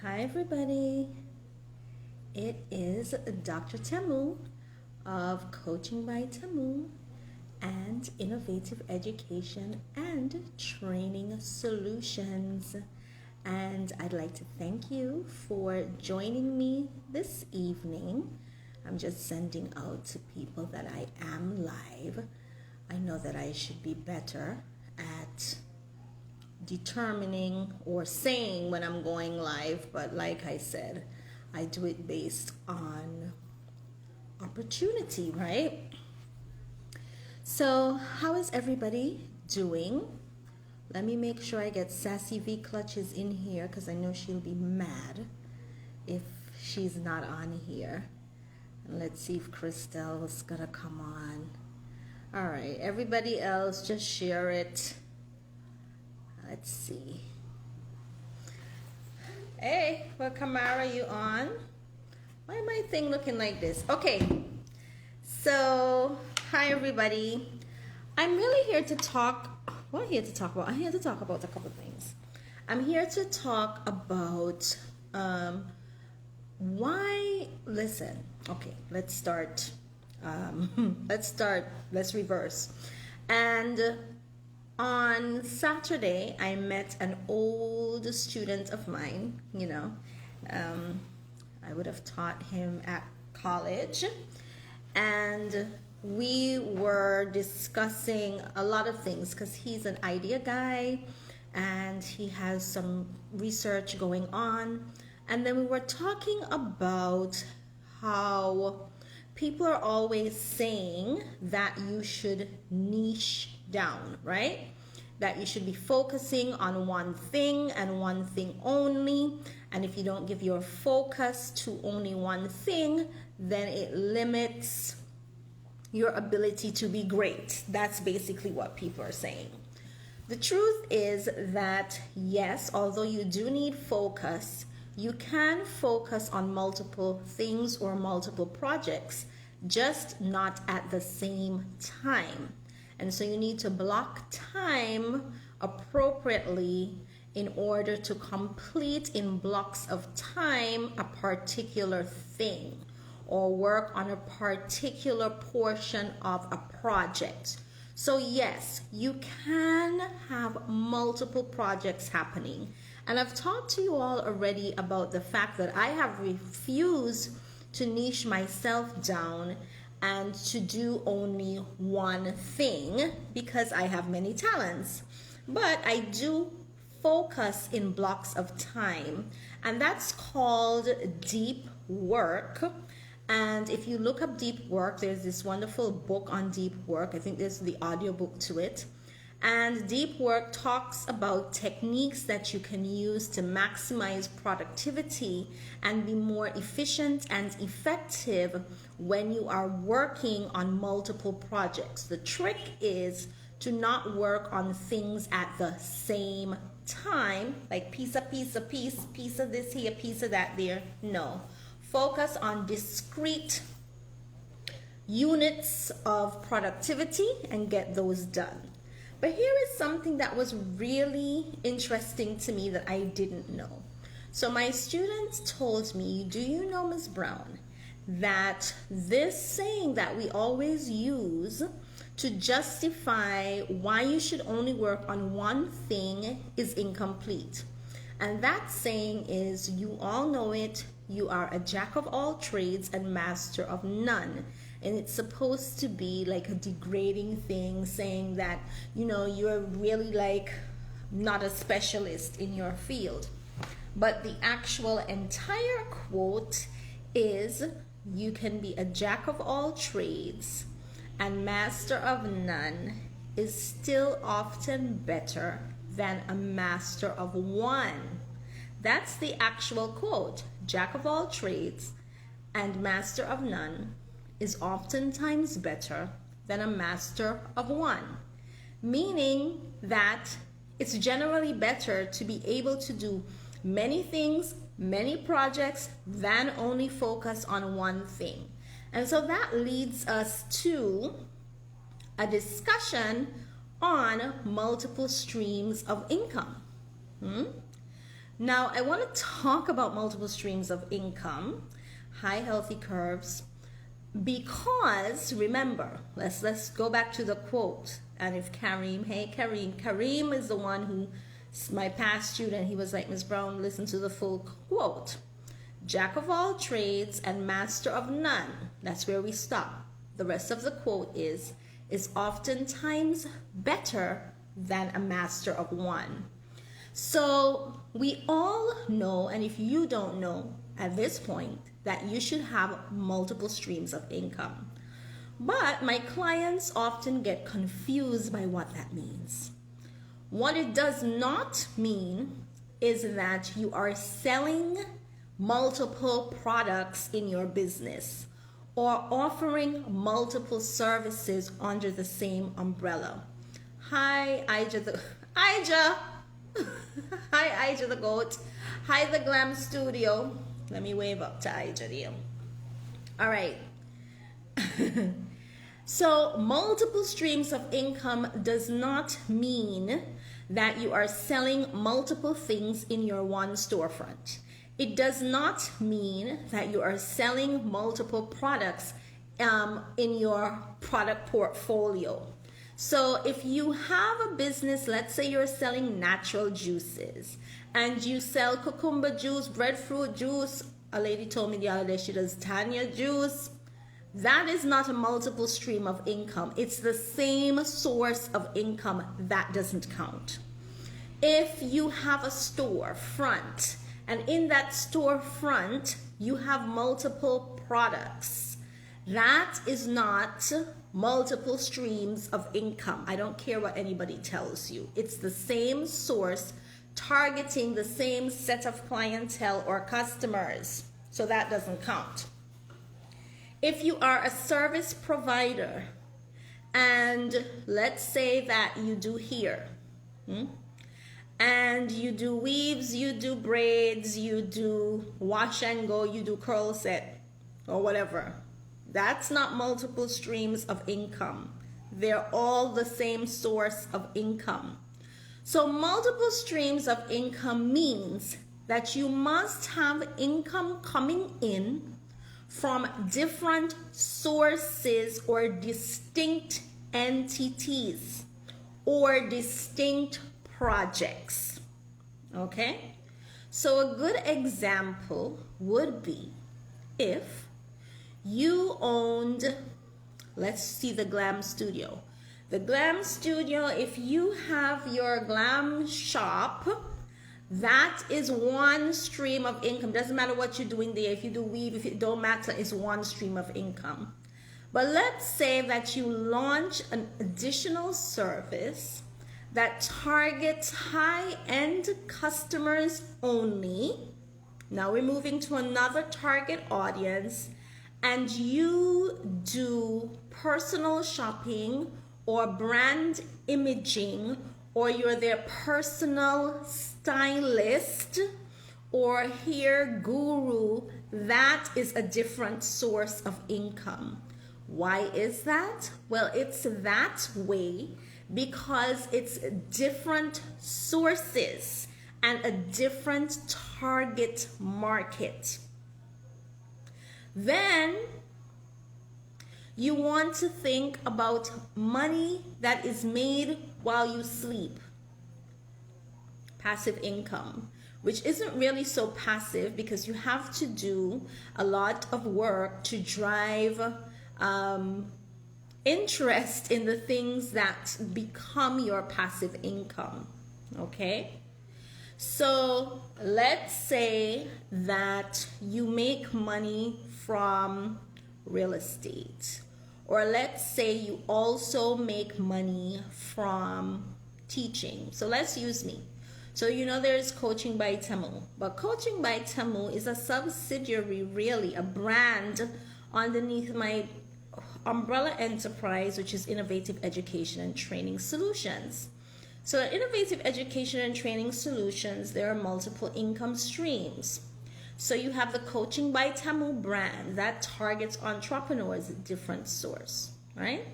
Hi, everybody. It is Dr. Temu of Coaching by Temu and Innovative Education and Training Solutions. And I'd like to thank you for joining me this evening. I'm just sending out to people that I am live. I know that I should be better at determining or saying when I'm going live, but like I said, I do it based on opportunity, right? So how is everybody doing? Let me make sure I get Sassy V Clutches in here because I know she'll be mad if she's not on here. And let's see if Christelle's gonna come on. All right, everybody else, just share it. Let's see. Hey, well, Kamara, you on? Why am my thing looking like this? Okay, so hi everybody. I'm really here to talk. What am I here to talk about? I'm here to talk about a couple of things. I'm here to talk about why. Listen. Okay, let's start. Let's reverse. And on Saturday, I met an old student of mine, I would have taught him at college, and we were discussing a lot of things because he's an idea guy and he has some research going on. And then we were talking about how people are always saying that you should niche down, right? That you should be focusing on one thing and one thing only. And if you don't give your focus to only one thing, then it limits your ability to be great. That's basically what people are saying. The truth is that yes, although you do need focus, you can focus on multiple things or multiple projects, just not at the same time. And so you need to block time appropriately in order to complete in blocks of time a particular thing or work on a particular portion of a project. So yes, you can have multiple projects happening. And I've talked to you all already about the fact that I have refused to niche myself down and to do only one thing because I have many talents. But I do focus in blocks of time, and that's called deep work. And if you look up deep work, there's this wonderful book on deep work. I think there's the audiobook to it. And deep work talks about techniques that you can use to maximize productivity and be more efficient and effective when you are working on multiple projects. The trick is to not work on things at the same time, like piece of this here, piece of that there. No. Focus on discrete units of productivity and get those done. But here is something that was really interesting to me that I didn't know. So my students told me, do you know, Ms. Brown, that this saying that we always use to justify why you should only work on one thing is incomplete. And that saying is, you all know it, you are a jack of all trades and master of none. And it's supposed to be like a degrading thing, saying that, you're really like not a specialist in your field. But the actual entire quote is, you can be a jack of all trades and master of none is still often better than a master of one. That's the actual quote. Jack of all trades and master of none is oftentimes better than a master of one, meaning that it's generally better to be able to do many things, many projects, than only focus on one thing. And so that leads us to a discussion on multiple streams of income. Now, I want to talk about multiple streams of income, high healthy curves, because remember, let's go back to the quote. And if Kareem is the one who's my past student. He was like, Ms. Brown, listen to the full quote. Jack of all trades and master of none. That's where we stop. The rest of the quote is oftentimes better than a master of one. So we all know, and if you don't know at this point, that you should have multiple streams of income. But my clients often get confused by what that means. What it does not mean is that you are selling multiple products in your business or offering multiple services under the same umbrella. Hi, Ija. Hi, Ija the goat. Hi, the Glam Studio. Let me wave up to Ija there. All right. So multiple streams of income does not mean that you are selling multiple things in your one storefront. It does not mean that you are selling multiple products in your product portfolio. So if you have a business, let's say you're selling natural juices and you sell cucumber juice, breadfruit juice. A lady told me the other day she does Tanya juice. That is not a multiple stream of income. It's the same source of income. That doesn't count. If you have a storefront and in that storefront you have multiple products, that is not multiple streams of income. I don't care what anybody tells you. It's the same source targeting the same set of clientele or customers. So that doesn't count. If you are a service provider and let's say that you do hair, and you do weaves, you do braids, you do wash and go, you do curl set or whatever, that's not multiple streams of income. They're all the same source of income. So multiple streams of income means that you must have income coming in from different sources or distinct entities or distinct projects. Okay? So a good example would be if you owned, let's see the Glam Studio. The Glam Studio, if you have your glam shop, that is one stream of income. Doesn't matter what you're doing there. If you do weave, if it don't matter, it's one stream of income. But let's say that you launch an additional service that targets high-end customers only. Now we're moving to another target audience, and you do personal shopping or brand imaging, or you're their personal stylist or hair guru. That is a different source of income. Why is that? Well, it's that way because it's different sources and a different target market. Then you want to think about money that is made while you sleep. Passive income, which isn't really so passive because you have to do a lot of work to drive interest in the things that become your passive income. Okay? So let's say that you make money from real estate, or let's say you also make money from teaching. So let's use me. So you know there's Coaching by Temu, but Coaching by Temu is a subsidiary, really a brand underneath my umbrella enterprise, which is Innovative Education and Training Solutions. So at Innovative Education and Training Solutions, there are multiple income streams. So you have the Coaching by Tamu brand that targets entrepreneurs, a different source, right?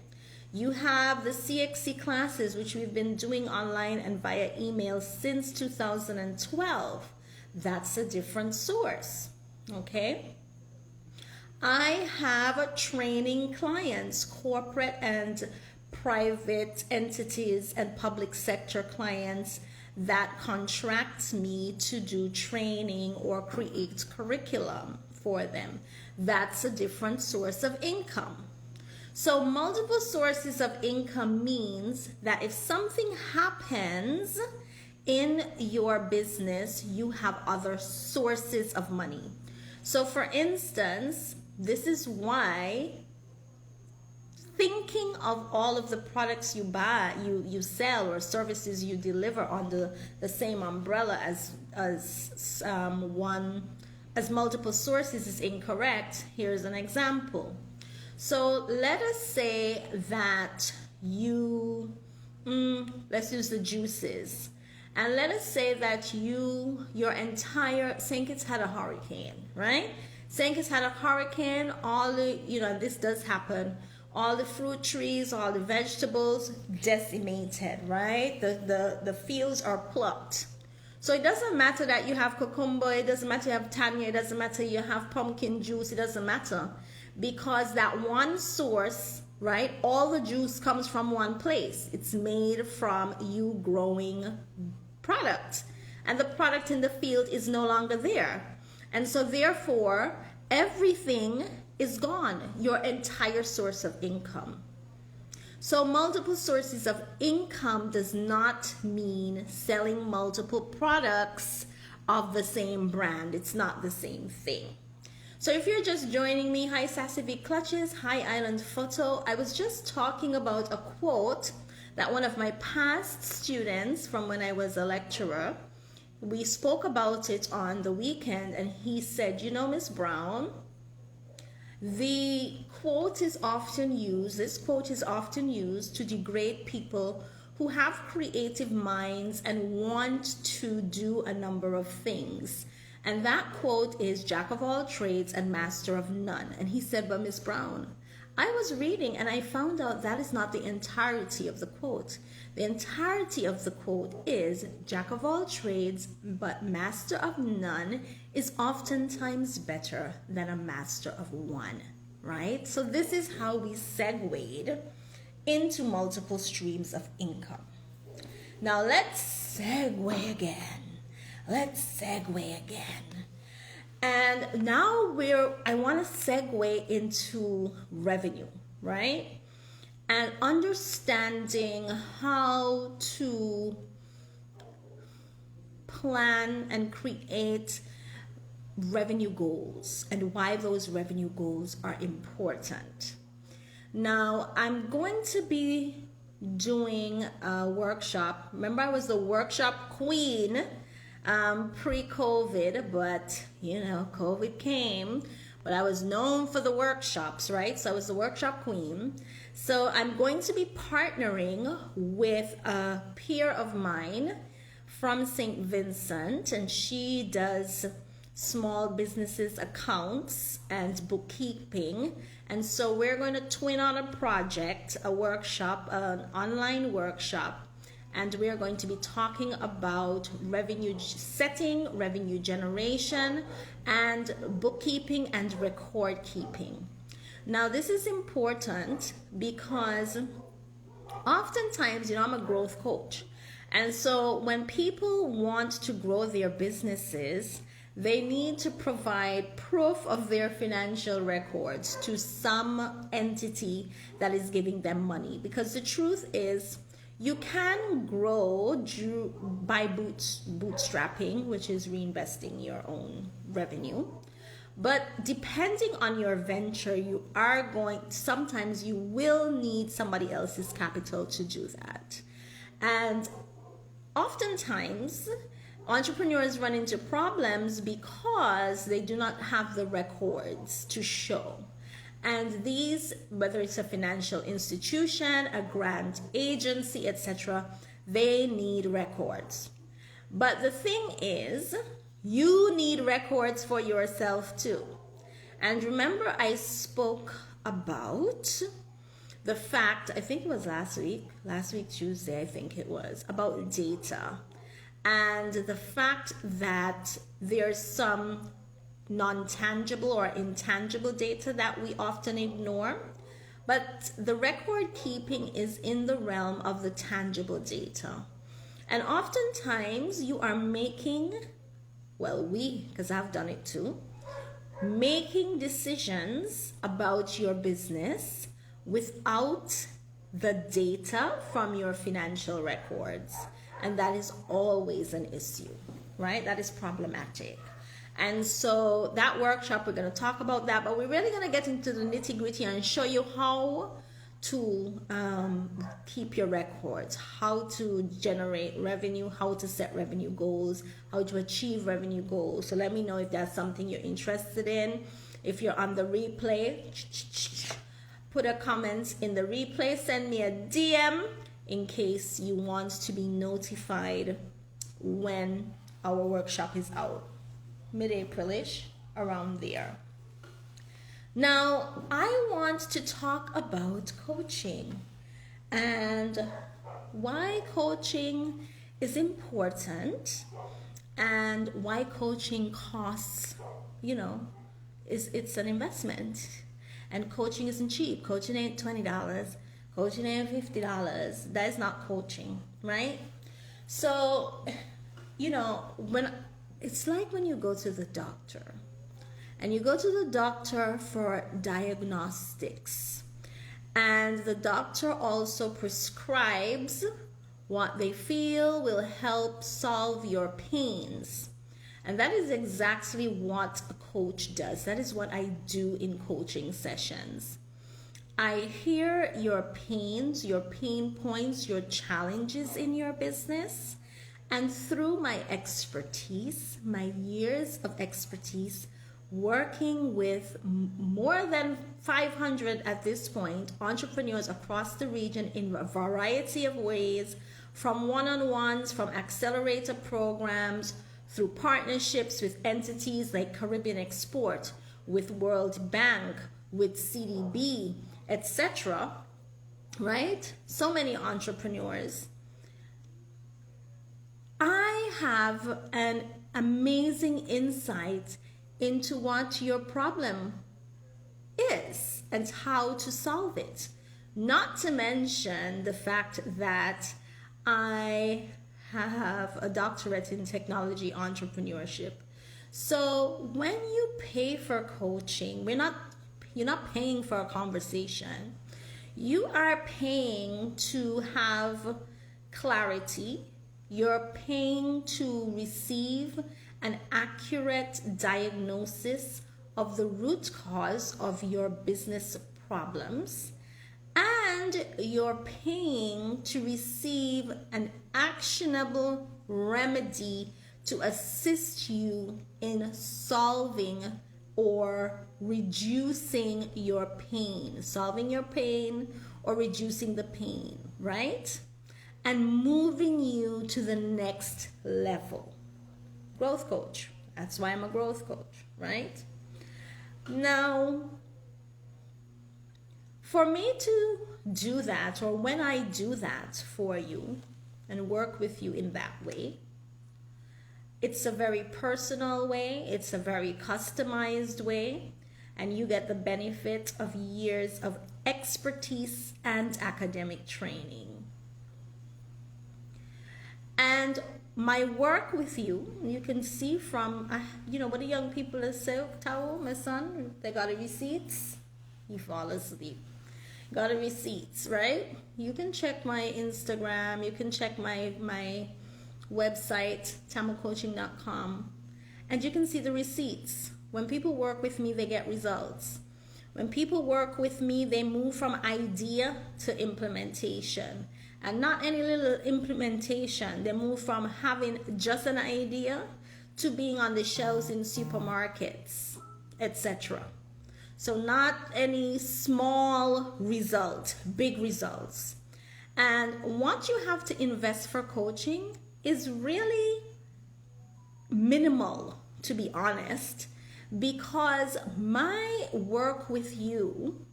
You have the CXC classes, which we've been doing online and via email since 2012. That's a different source. Okay. I have training clients, corporate and private entities and public sector clients that contract me to do training or create curriculum for them. That's a different source of income. So multiple sources of income means that if something happens in your business, you have other sources of money. So for instance, this is why thinking of all of the products you buy, you sell, or services you deliver under the same umbrella as multiple sources is incorrect. Here's an example. So let us say that let's use the juices. And let us say that your entire, St. Kitts had a hurricane, right? St. Kitts had a hurricane, all the, this does happen, all the fruit trees, all the vegetables decimated, right? The fields are plucked. So it doesn't matter that you have cucumber, it doesn't matter you have tanya, it doesn't matter you have pumpkin juice, it doesn't matter. Because that one source, right, all the juice comes from one place. It's made from you growing product. And the product in the field is no longer there. And so therefore, everything is gone, your entire source of income. So multiple sources of income does not mean selling multiple products of the same brand. It's not the same thing. So if you're just joining me, hi Sassy V Clutches, hi Island Photo. I was just talking about a quote that one of my past students from when I was a lecturer, we spoke about it on the weekend, and he said, Miss Brown, this quote is often used to degrade people who have creative minds and want to do a number of things. And that quote is jack of all trades and master of none. And he said, but Miss Brown, I was reading and I found out that is not the entirety of the quote. The entirety of the quote is jack of all trades, but master of none is oftentimes better than a master of one, right? So this is how we segued into multiple streams of income. Now let's segue again. And now I want to segue into revenue, right? And understanding how to plan and create revenue goals and why those revenue goals are important. Now, I'm going to be doing a workshop. Remember, I was the workshop queen pre-COVID, but COVID came, but I was known for the workshops, right? So I was the workshop queen. So I'm going to be partnering with a peer of mine from St. Vincent, and she does small businesses accounts and bookkeeping. And so we're going to twin on a project, a workshop, an online workshop. And we are going to be talking about revenue setting, revenue generation, and bookkeeping and record keeping. Now, this is important because oftentimes, I'm a growth coach. And so when people want to grow their businesses, they need to provide proof of their financial records to some entity that is giving them money. Because the truth is, you can grow by bootstrapping, which is reinvesting your own revenue. But depending on your venture, sometimes you will need somebody else's capital to do that. And oftentimes, entrepreneurs run into problems because they do not have the records to show. And these, whether it's a financial institution, a grant agency, etc., they need records. But the thing is, you need records for yourself too. And remember, I spoke about the fact, I think it was last week Tuesday, I think it was, about data. and the fact that there's some non-tangible or intangible data that we often ignore. But the record keeping is in the realm of the tangible data. And oftentimes you are making, because I've done it too, making decisions about your business without the data from your financial records. And that is always an issue, right? That is problematic. And so that workshop, we're going to talk about that, but we're really going to get into the nitty-gritty and show you how to keep your records, how to generate revenue, how to set revenue goals, how to achieve revenue goals. So let me know if that's something you're interested in. If you're on the replay, put a comment in the replay, send me a DM in case you want to be notified when our workshop is out. Mid-April-ish, around there. Now, I want to talk about coaching and why coaching is important and why coaching costs, it's an investment. And coaching isn't cheap. Coaching ain't $20. Coaching ain't $50. That is not coaching, right? So, it's like when you go to the doctor and you go to the doctor for diagnostics, and the doctor also prescribes what they feel will help solve your pains. And that is exactly what a coach does. That is what I do in coaching sessions. I hear your pains, your pain points, your challenges in your business. And through my expertise, my years of expertise, working with more than 500 at this point, entrepreneurs across the region in a variety of ways, from one-on-ones, from accelerator programs, through partnerships with entities like Caribbean Export, with World Bank, with CDB, etc., right? So many entrepreneurs. I have an amazing insight into what your problem is and how to solve it. Not to mention the fact that I have a doctorate in technology entrepreneurship. So when you pay for coaching, you're not paying for a conversation. You are paying to have clarity. You're paying to receive an accurate diagnosis of the root cause of your business problems. And you're paying to receive an actionable remedy to assist you in solving or reducing your pain, solving your pain or reducing the pain, right? And moving you to the next level. Growth coach. That's why I'm a growth coach, right? Now, for me to do that, or when I do that for you and work with you in that way, it's a very personal way, it's a very customized way, and you get the benefit of years of expertise and academic training. And my work with you can see from, what the young people say, Tao, my son, they got the receipts. You fall asleep. Got the receipts, right? You can check my Instagram. You can check my website, tamilcoaching.com. And you can see the receipts. When people work with me, they get results. When people work with me, they move from idea to implementation. And not any little implementation. They move from having just an idea to being on the shelves in supermarkets, etc. So not any small result, big results. And what you have to invest for coaching is really minimal, to be honest, because my work with you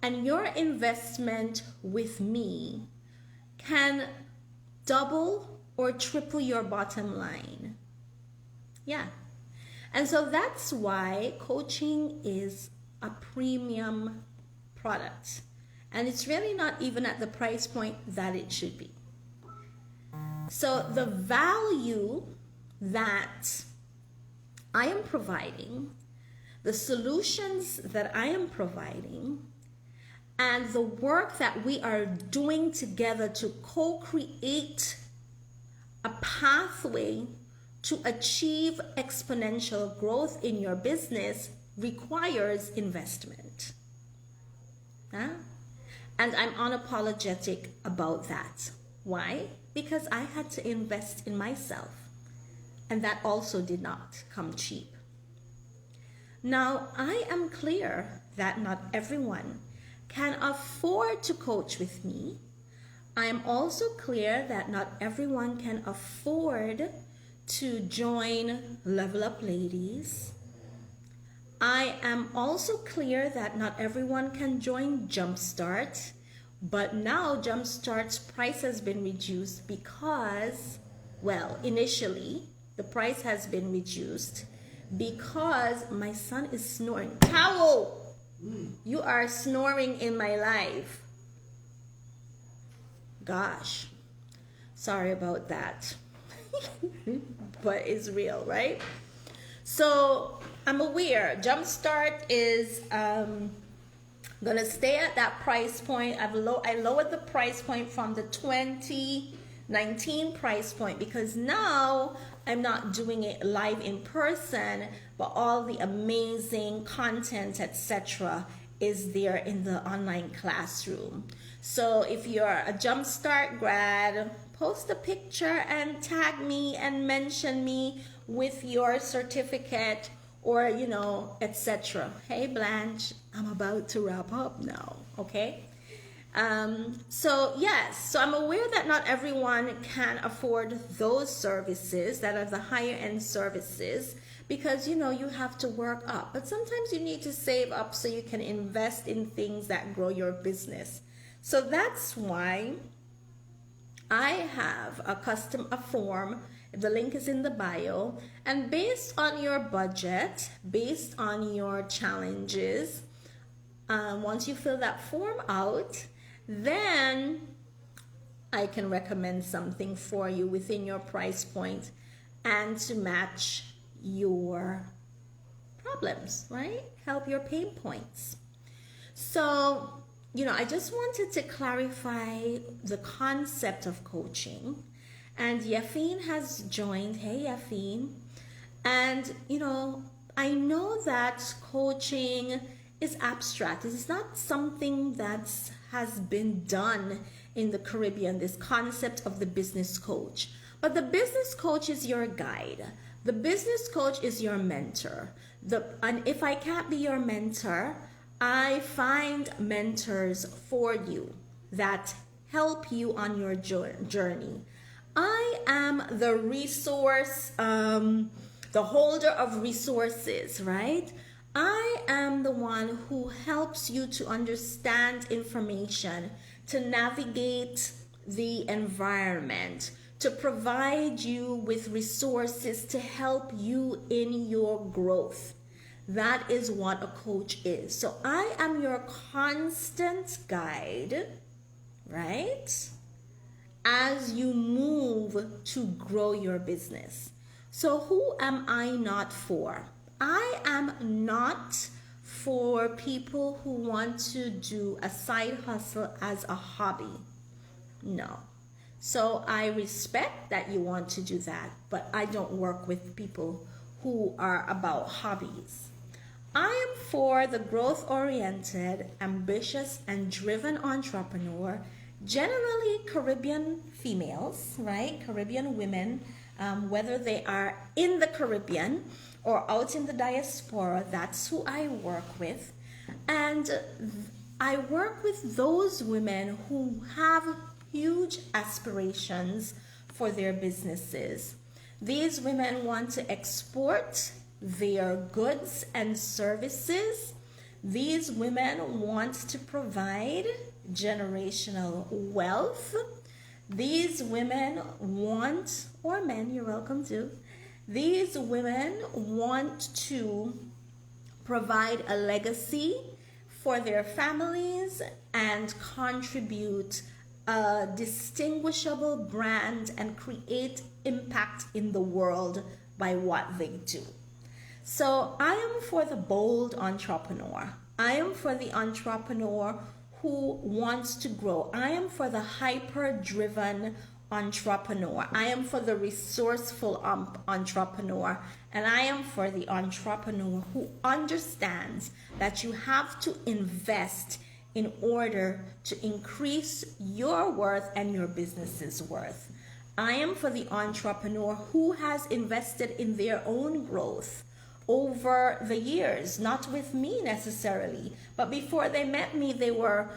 and your investment with me can double or triple your bottom line. Yeah. And so that's why coaching is a premium product. And it's really not even at the price point that it should be. So the value that I am providing, the solutions that I am providing, and the work that we are doing together to co-create a pathway to achieve exponential growth in your business requires investment. Huh? And I'm unapologetic about that. Why? Because I had to invest in myself. And that also did not come cheap. Now, I am clear that not everyone can afford to coach with me. I am also clear that not everyone can afford to join Level Up Ladies. I am also clear that not everyone can join Jumpstart, but now Jumpstart's price has been reduced because, well, initially the price has been reduced because my son is snoring. Towel! You are snoring in my life. Gosh, sorry about that. But it's real, right? So I'm aware Jumpstart is gonna stay at that price point. I lowered the price point from the 2019 price point because now I'm not doing it live in person, but all the amazing content, etc., is there in the online classroom. So if you're a Jumpstart grad, post a picture and tag me and mention me with your certificate or, etc. Hey Blanche, I'm about to wrap up now, okay? So I'm aware that not everyone can afford those services that are the higher end services because, you have to work up. But sometimes you need to save up so you can invest in things that grow your business. So that's why I have a form. The link is in the bio. And based on your budget, based on your challenges, once you fill that form out, then I can recommend something for you within your price point and to match your problems, right? Help your pain points. So, I just wanted to clarify the concept of coaching. And Yafine has joined. Hey, Yafine. And, I know that coaching is abstract. It's not something that has been done in the Caribbean, this concept of the business coach. But the business coach is your guide. The business coach is your mentor. And if I can't be your mentor, I find mentors for you that help you on your journey. I am the resource, the holder of resources, right? I am the one who helps you to understand information, to navigate the environment, to provide you with resources to help you in your growth. That is what a coach is. So I am your constant guide, right? As you move to grow your business. So who am I not for? I am not for people who want to do a side hustle as a hobby. No. So I respect that you want to do that, but I don't work with people who are about hobbies. I am for the growth-oriented, ambitious, and driven entrepreneur, generally Caribbean females, right? Caribbean women, whether they are in the Caribbean or out in the diaspora, that's who I work with. And I work with those women who have huge aspirations for their businesses. These women want to export their goods and services. These women want to provide generational wealth. These women want, or men, you're welcome to, these women want to provide a legacy for their families and contribute a distinguishable brand and create impact in the world by what they do. So I am for the bold entrepreneur. I am for the entrepreneur who wants to grow. I am for the hyper-driven entrepreneur. I am for the resourceful entrepreneur. And I am for the entrepreneur who understands that you have to invest in order to increase your worth and your business's worth. I am for the entrepreneur who has invested in their own growth over the years, not with me necessarily, but before they met me, they were,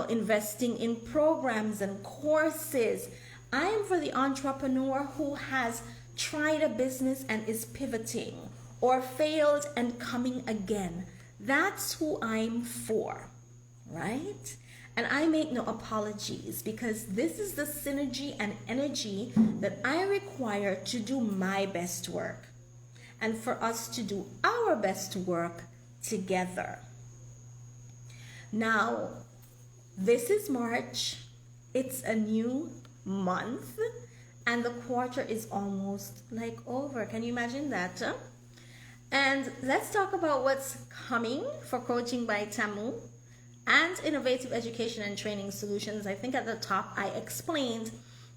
investing in programs and courses. I am for the entrepreneur who has tried a business and is pivoting, or failed and coming again. That's who I'm for, right? And I make no apologies, because this is the synergy and energy that I require to do my best work, and for us to do our best work together. Now, this is March. It's a new month, and the quarter is almost like over. Can you imagine that? Huh? And let's talk about what's coming for Coaching by Tamu and Innovative Education and Training Solutions. I think at the top I explained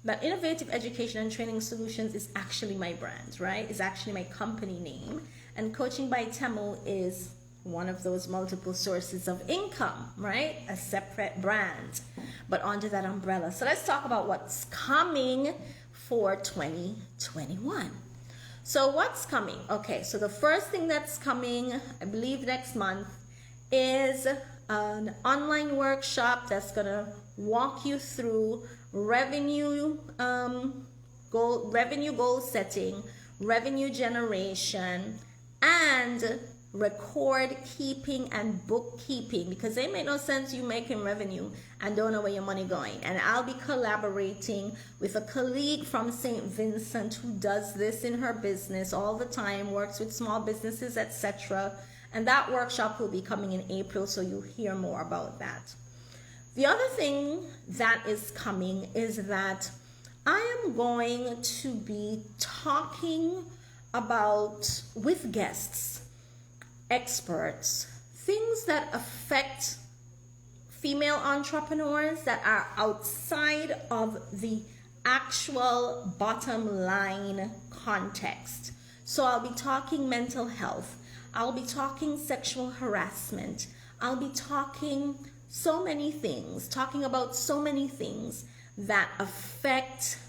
that Innovative Education and Training Solutions is actually my brand, right? It's actually my company name. And Coaching by Tamu is one of those multiple sources of income, right? A separate brand, but under that umbrella. So let's talk about what's coming for 2021. So what's coming? Okay, so the first thing that's coming, I believe next month, is an online workshop that's gonna walk you through revenue goal setting, revenue generation, and record keeping and bookkeeping, because it make no sense you making revenue and don't know where your money going. And I'll be collaborating with a colleague from St. Vincent who does this in her business all the time, works with small businesses, etc. And that workshop will be coming in April, so you'll hear more about that. The other thing that is coming is that I am going to be talking about, with guests, experts, things that affect female entrepreneurs that are outside of the actual bottom line context. So I'll be talking mental health. I'll be talking sexual harassment. I'll be talking so many things, talking about so many things that affect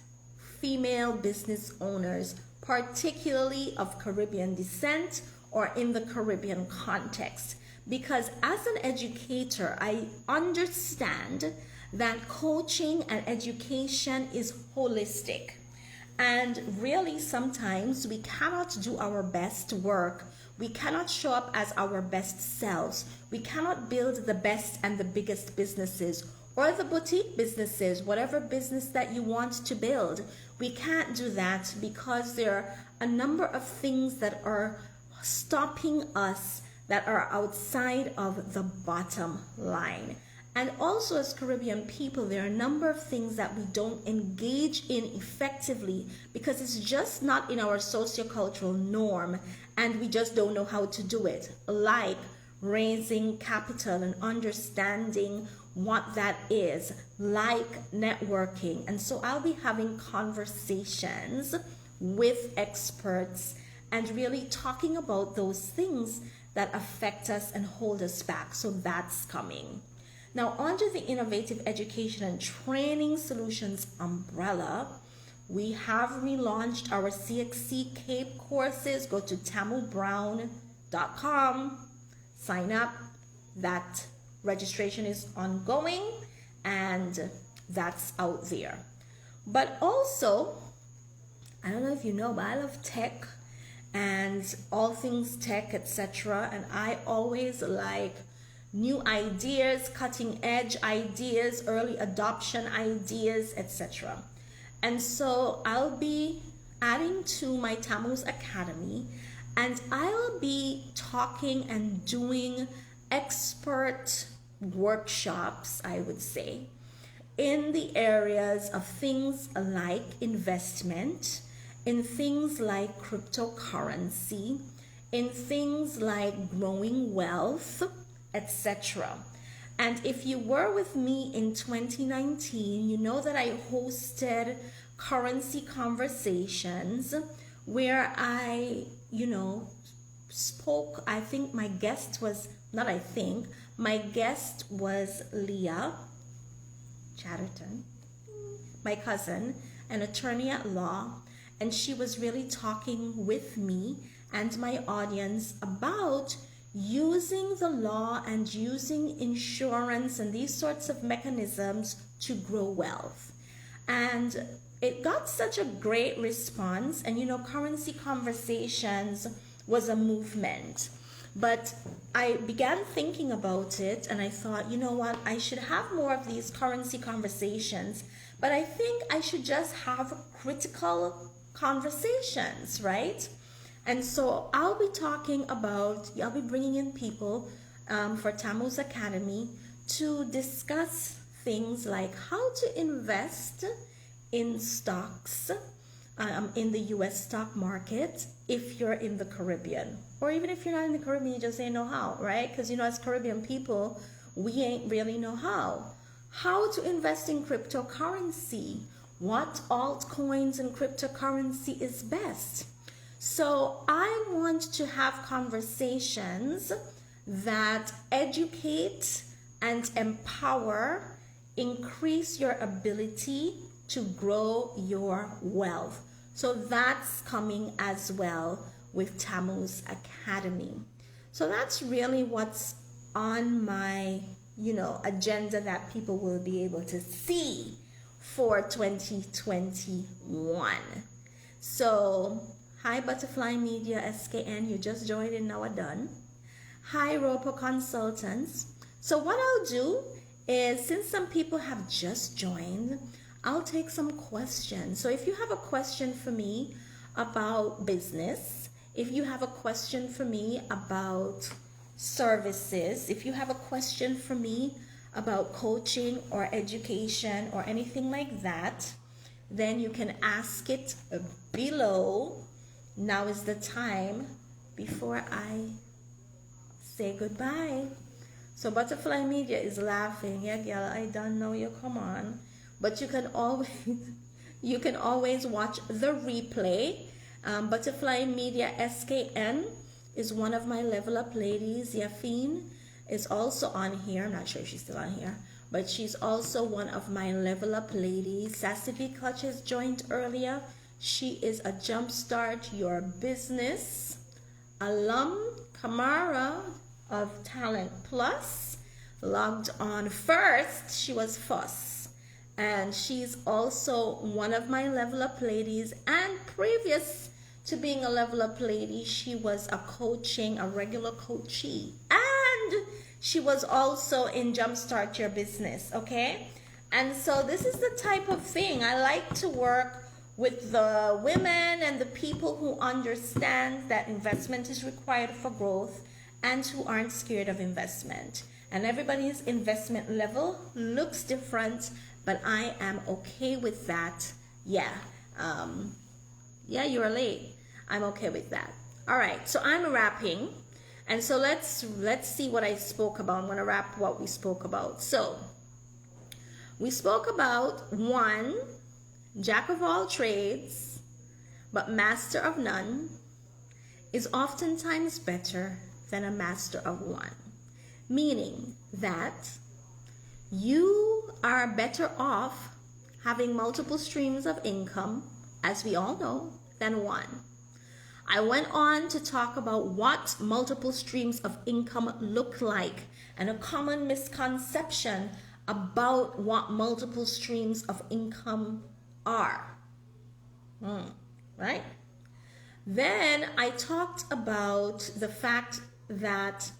female business owners, particularly of Caribbean descent or in the Caribbean context. Because as an educator, I understand that coaching and education is holistic. And really, sometimes we cannot do our best work. We cannot show up as our best selves. We cannot build the best and the biggest businesses, or the boutique businesses, whatever business that you want to build. We can't do that because there are a number of things that are stopping us, that are outside of the bottom line. And also, as Caribbean people, there are a number of things that we don't engage in effectively because it's just not in our sociocultural norm, and we just don't know how to do it, like raising capital and understanding what that is, like networking. And so I'll be having conversations with experts and really talking about those things that affect us and hold us back. So that's coming. Now, under the Innovative Education and Training Solutions umbrella, we have relaunched our CXC Cape courses. Go to tamubrown.com, sign up. That registration is ongoing, and that's out there. But also, I don't know if you know, but I love tech and all things tech, etc. And I always like new ideas, cutting edge ideas, early adoption ideas, etc. And so I'll be adding to my Tammuz Academy, and I'll be talking and doing expert workshops, I would say, in the areas of things like investment, in things like cryptocurrency, in things like growing wealth, etc. And if you were with me in 2019, you know that I hosted currency conversations where I, spoke. I think my guest was, not I think, my guest was Leah Chatterton, my cousin, an attorney at law, and she was really talking with me and my audience about using the law and using insurance and these sorts of mechanisms to grow wealth. And it got such a great response. And currency conversations was a movement. But I began thinking about it, and I thought, you know what, I should have more of these currency conversations, but I think I should just have critical conversations, right? And so I'll be bringing in people for Tammuz Academy to discuss things like how to invest in stocks in the US stock market if you're in the Caribbean. Or even if you're not in the Caribbean, you just ain't know how, right? Because as Caribbean people, we ain't really know how. How to invest in cryptocurrency. What altcoins and cryptocurrency is best. So I want to have conversations that educate and empower, increase your ability to grow your wealth. So that's coming as well with Tammuz Academy. So that's really what's on my, agenda that people will be able to see for 2021. So, hi Butterfly Media SKN, you just joined in, now we're done. Hi Roper Consultants. So what I'll do is, since some people have just joined, I'll take some questions. So if you have a question for me about business, if you have a question for me about services, if you have a question for me about coaching or education or anything like that, then you can ask it below. Now is the time before I say goodbye. So Butterfly Media is laughing. Yeah, girl, I don't know you. Come on. But you can always watch the replay. Butterfly Media SKN is one of my level up ladies. Yafine is also on here. I'm not sure if she's still on here, but she's also one of my level up ladies. Sassy B Clutch has joined earlier. She is a Jumpstart Your Business alum. Kamara of Talent Plus logged on first. She was Fuss, and she's also one of my level up ladies, and previous to being a level up lady, she was a regular coachee, and she was also in Jumpstart Your Business. Okay, and so this is the type of thing I like to work with, the women and the people who understand that investment is required for growth and who aren't scared of investment. And everybody's investment level looks different, but I am okay with that. Yeah, you're late. I'm okay with that. All right, so I'm wrapping, and so let's see what I spoke about. I'm going to wrap what we spoke about. So we spoke about 1, jack of all trades, but master of none is oftentimes better than a master of one, meaning that you are better off having multiple streams of income, as we all know, than one. I went on to talk about what multiple streams of income look like and a common misconception about what multiple streams of income are. Right? Then I talked about the fact that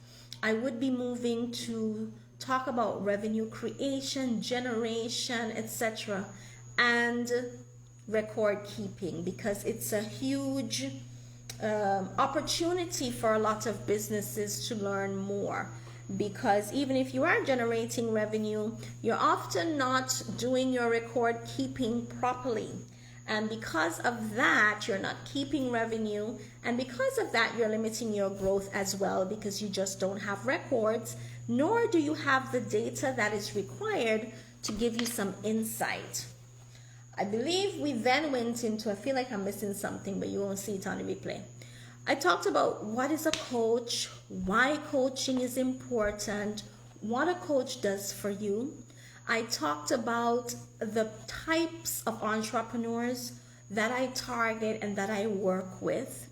I would be moving to talk about revenue creation, generation, etc., and record keeping, because it's a huge opportunity for a lot of businesses to learn more. Because even if you are generating revenue, you're often not doing your record keeping properly. And because of that, you're not keeping revenue. And because of that, you're limiting your growth as well, because you just don't have records, nor do you have the data that is required to give you some insight. I believe we then went into, I feel like I'm missing something, but you won't see it on the replay. I talked about what is a coach, why coaching is important, what a coach does for you. I talked about the types of entrepreneurs that I target and that I work with.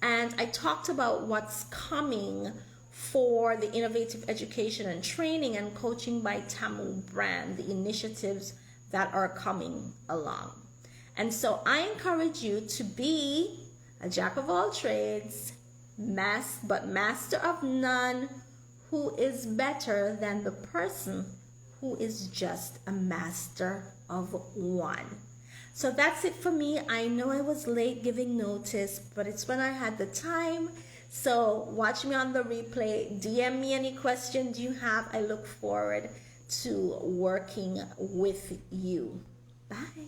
And I talked about what's coming for the Innovative Education and Training and Coaching by Tamu brand, the initiatives that are coming along. And so I encourage you to be a jack of all trades, but master of none, who is better than the person who is just a master of one. So that's it for me. I know I was late giving notice, but it's when I had the time. So watch me on the replay. DM me any questions you have. I look forward to working with you. Bye.